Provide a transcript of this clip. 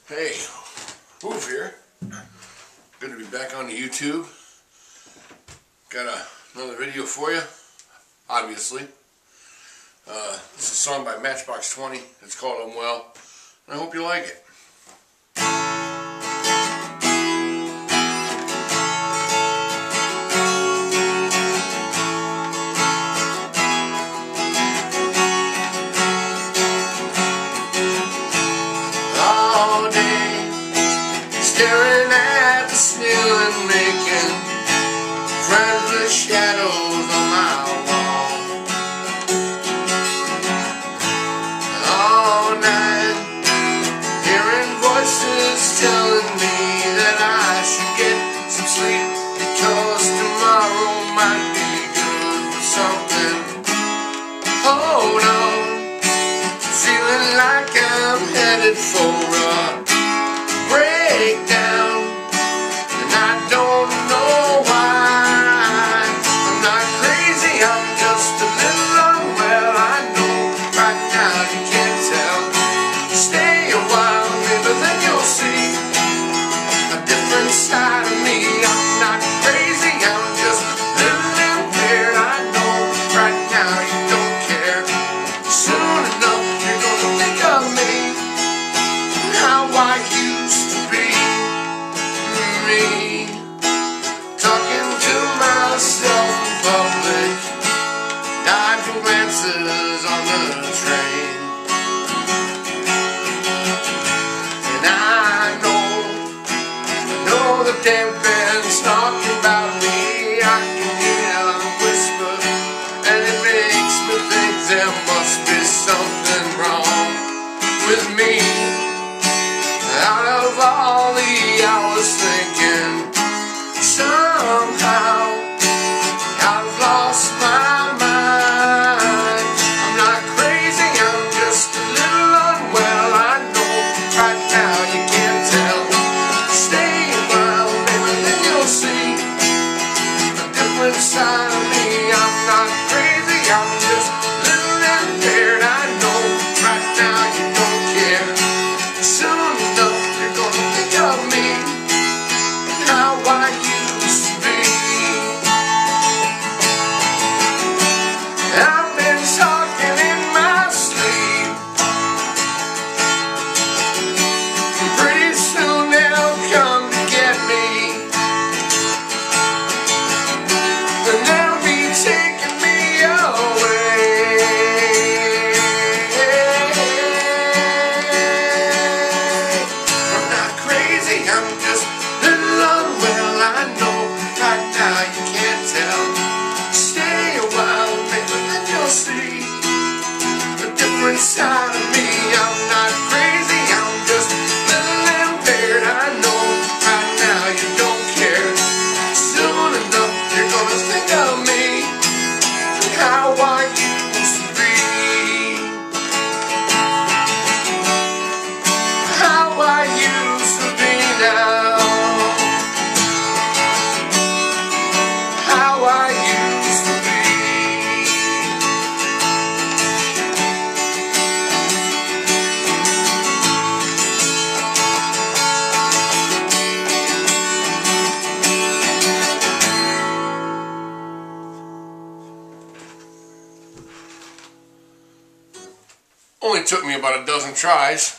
Hey, Hoover here. Good to be back on the YouTube. Got another video for you, obviously. This is a song by Matchbox 20. It's called Unwell. And I hope you like it. All day, staring at the ceiling, making friends with shadows on my wall. All night, hearing voices telling me that I should get some sleep, because tomorrow might be good for something. Hold on, feeling like I'm headed for a breakdown, and I don't know why. I'm not crazy, I'm just a little unwell. I know right now you can't tell. Stay a while, maybe then you'll see a different side of me. I'm not crazy, I'm just a little impaired. I know right now you don't care. Soon enough you're gonna think of me, how I used to be. Me talking to myself in public, dodging glances on the train. And I know the damn band's talking about me. I can hear them whisper, and it makes me think there must be something wrong with me. Out of all the hours thinking, somehow I've lost my mind. I'm not crazy, I'm just a little unwell. I know right now you can't tell. Stay a while, maybe then you'll see a different side of me. I'm not crazy, I'm just a little impaired. I know right now you don't care. Soon enough you're gonna think of me, how I used to be. I've been talking in my sleep. Pretty soon they'll come to get me, and they'll be taking me away. I'm not crazy, I'm just a little unwell. I know right now you can't tell. Stay a while, maybe then you'll see a different side of me. I'm not crazy, I'm just a little impaired. I know right now you don't care. Soon enough you're gonna think of me, how I used to be, how I used to be now, how I used to be. Only took me about a dozen tries.